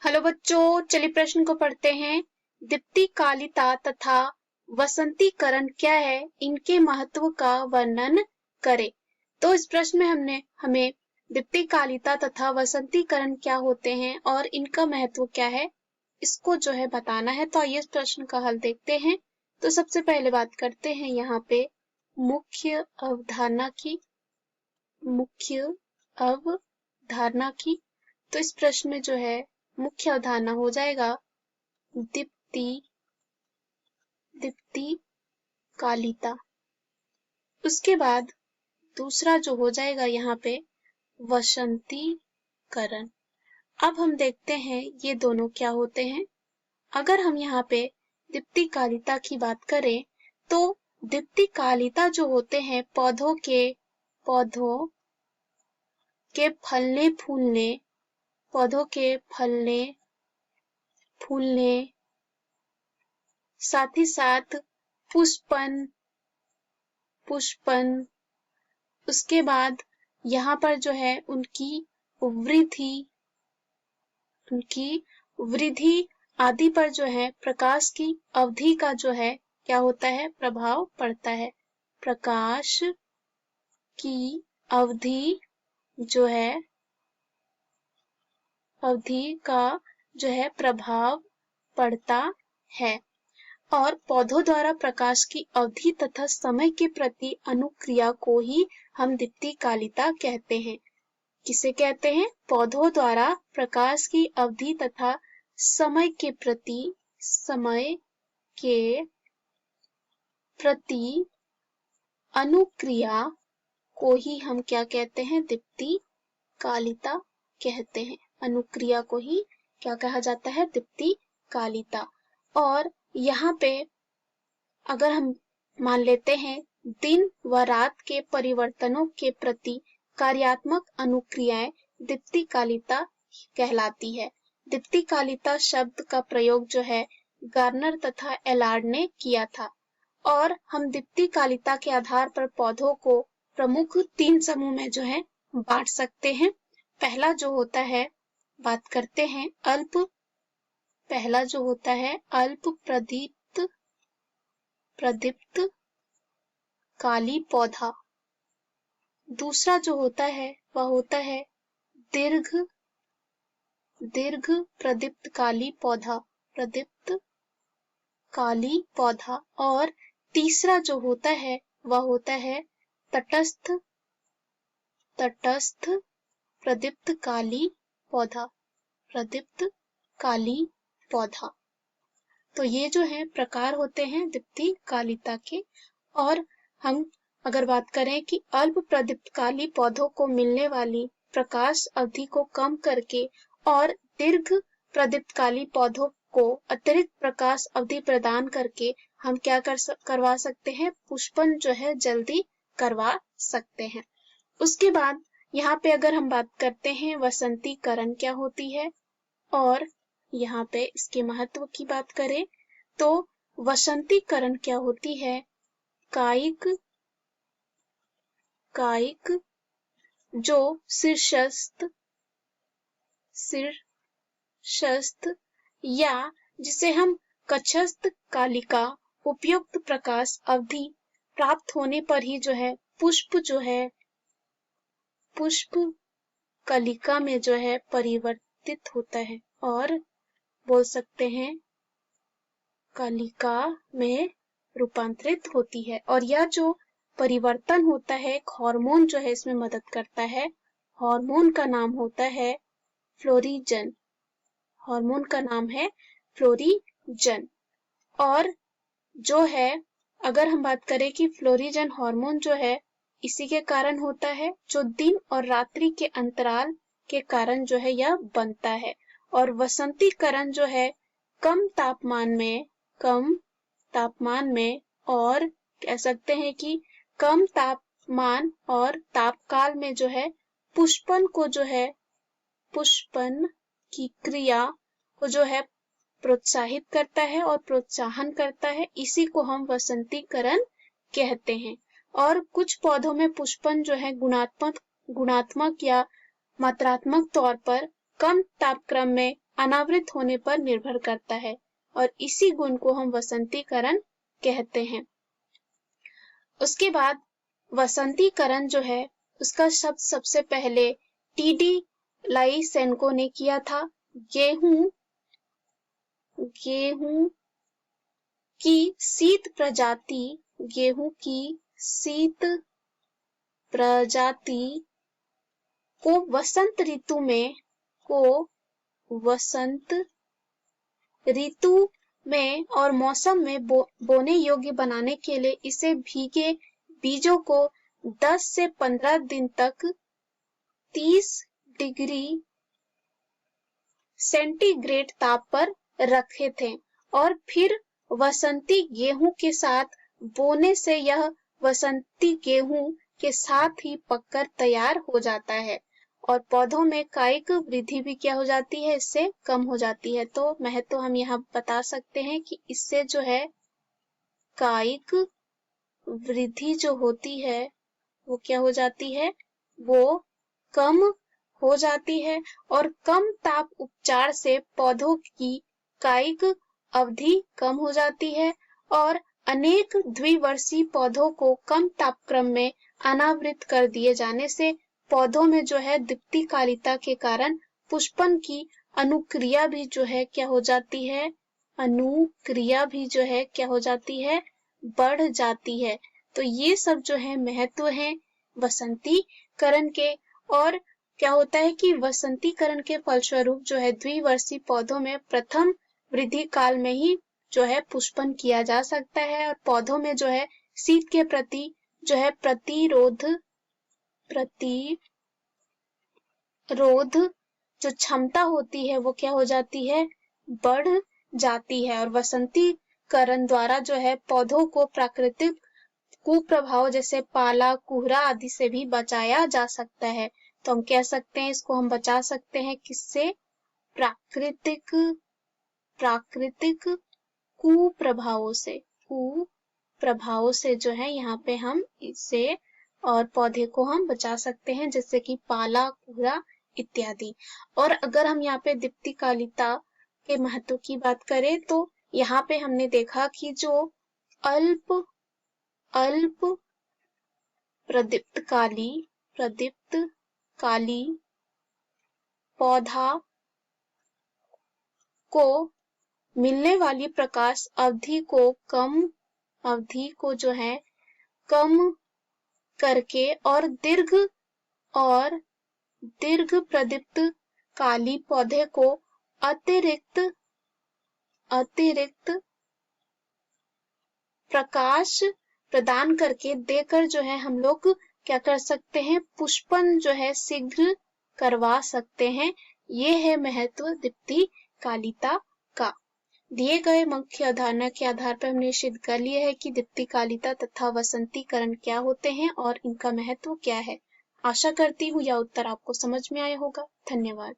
Hello बच्चों, चलिए प्रश्न को पढ़ते हैं। दीप्तिकालिता तथा वसंतीकरण क्या है, इनके महत्व का वर्णन करें। तो इस प्रश्न में हमें दीप्तिकालिता तथा वसंतीकरण क्या होते हैं और इनका महत्व क्या है, इसको बताना है। तो आइए इस प्रश्न का हल देखते हैं। तो सबसे पहले बात करते हैं यहाँ पे मुख्य अवधारणा की। तो इस प्रश्न में मुख्य अवधारणा हो जाएगा दीप्तिकालिता। उसके बाद दूसरा जो हो जाएगा यहाँ पे वसंतीकरण। अब हम देखते हैं ये दोनों क्या होते हैं। अगर हम यहाँ पे दीप्तिकालिता की बात करें तो दीप्तिकालिता जो होते हैं पौधों के फलने फूलने साथ ही साथ पुष्पन। उसके बाद यहाँ पर उनकी वृद्धि आदि पर प्रकाश की अवधि का क्या होता है, प्रभाव पड़ता है। प्रकाश की अवधि का प्रभाव पड़ता है और पौधों द्वारा प्रकाश की अवधि तथा समय के प्रति अनुक्रिया को ही हम दीप्तिकालिता कहते हैं। किसे कहते हैं? पौधों द्वारा प्रकाश की अवधि तथा समय के प्रति अनुक्रिया को ही हम क्या कहते हैं? दीप्तिकालिता कहते हैं। अनुक्रिया को ही क्या कहा जाता है? दीप्तिकालिता। और यहाँ पे अगर हम मान लेते हैं दिन व रात के परिवर्तनों के प्रति कार्यात्मक अनुक्रियाएं दीप्तिकालिता कहलाती है। दीप्तिकालिता शब्द का प्रयोग गार्नर तथा एलार्ड ने किया था। और हम दीप्तिकालिता के आधार पर पौधों को प्रमुख 3 समूह में बांट सकते हैं। पहला जो होता है, बात करते हैं अल्प प्रदीप्त काली पौधा। दूसरा जो होता है वह होता है दीर्घ प्रदीप्त काली पौधा। और तीसरा जो होता है वह होता है तटस्थ प्रदीप्त काली पौधा। तो ये प्रकार होते हैं दीप्तिकालिता के। और हम अगर बात करें कि अल्प प्रदीप्तकाली पौधों को मिलने वाली प्रकाश अवधि को कम करके और दीर्घ प्रदीप्तकाली पौधों को अतिरिक्त प्रकाश अवधि प्रदान करके हम क्या करवा सकते हैं? पुष्पन जल्दी करवा सकते हैं। उसके बाद यहाँ पे अगर हम बात करते हैं वसंतीकरण क्या होती है और यहाँ पे इसके महत्व की बात करें तो वसंतीकरण क्या होती है? कायिक जो शीर्षस्थ या जिसे हम कक्षस्थ कालिका उपयुक्त प्रकाश अवधि प्राप्त होने पर ही पुष्प कलिका में परिवर्तित होता है और बोल सकते हैं कलिका में रूपांतरित होती है। और यह जो परिवर्तन होता है एक हार्मोन इसमें मदद करता है। हार्मोन का नाम होता है फ्लोरिजन। और अगर हम बात करें कि फ्लोरिजन हार्मोन इसी के कारण होता है जो दिन और रात्रि के अंतराल के कारण यह बनता है। और वसंतीकरण कम तापमान में और कह सकते हैं कि कम तापमान और तापकाल में पुष्पन की क्रिया को प्रोत्साहित करता है और प्रोत्साहन करता है। इसी को हम वसंतीकरण कहते हैं। और कुछ पौधों में पुष्पन गुणात्मक या मात्रात्मक तौर पर कम तापक्रम में अनावृत होने पर निर्भर करता है और इसी गुण को हम वसंतीकरण कहते हैं। उसके बाद वसंतीकरण जो है उसका शब्द सबसे पहले टीडी लाइसेंको ने किया था। गेहूं की शीत प्रजाति गेहूं की शीत प्रजाति को वसंत ऋतु में और मौसम में बोने योग्य बनाने के लिए इसे भीगे बीजों को 10 से 15 दिन तक 30 डिग्री सेंटीग्रेड ताप पर रखे थे और फिर वसंती गेहूं के साथ बोने से यह वसंती गेहूं के साथ ही पककर तैयार हो जाता है और पौधों में कायिक वृद्धि भी क्या हो जाती है, इससे कम हो जाती है। तो महत्व हम यहाँ बता सकते हैं कि इससे जो है कायिक वृद्धि जो होती है वो क्या हो जाती है, वो कम हो जाती है और कम ताप उपचार से पौधों की कायिक अवधि कम हो जाती है और अनेक द्विवर्षीय पौधों को कम तापक्रम में अनावृत कर दिए जाने से पौधों में जो है दीप्तिकालिता के कारण पुष्पन की अनुक्रिया भी जो है क्या हो जाती है, अनुक्रिया भी जो है क्या हो जाती है, बढ़ जाती है। तो ये सब जो है महत्व है वसंतीकरण के। और क्या होता है कि वसंतीकरण के फलस्वरूप जो है द्विवर्षीय पौधों में प्रथम वृद्धि काल में ही जो है पुष्पन किया जा सकता है और पौधों में जो है शीत के प्रति जो है प्रतिरोध जो क्षमता होती है वो क्या हो जाती है, बढ़ जाती है और वसंतीकरण द्वारा जो है पौधों को प्राकृतिक कुप्रभाव जैसे पाला, कोहरा आदि से भी बचाया जा सकता है। तो हम कह सकते हैं इसको हम बचा सकते हैं किससे, प्राकृतिक कुप्रभावों से जो है यहाँ पे हम इससे और पौधे को हम बचा सकते हैं जैसे कि पाला, कोहरा इत्यादि। और अगर हम यहाँ पे दीप्तिकालिता के महत्व की बात करें तो यहाँ पे हमने देखा कि जो अल्प प्रदीप्तकाली पौधा को मिलने वाली प्रकाश अवधि को जो है कम करके और दीर्घ प्रदीप्तकाली पौधे को अतिरिक्त प्रकाश प्रदान करके देकर जो है हम लोग क्या कर सकते हैं, पुष्पन जो है शीघ्र करवा सकते हैं। ये है महत्व दीप्तिकालिता का। दिए गए मुख्य अवधारणा के आधार पर हमने सिद्ध कर लिया है कि दीप्तिकालिता तथा वसंतीकरण क्या होते हैं और इनका महत्व क्या है। आशा करती हूँ यह उत्तर आपको समझ में आया होगा। धन्यवाद।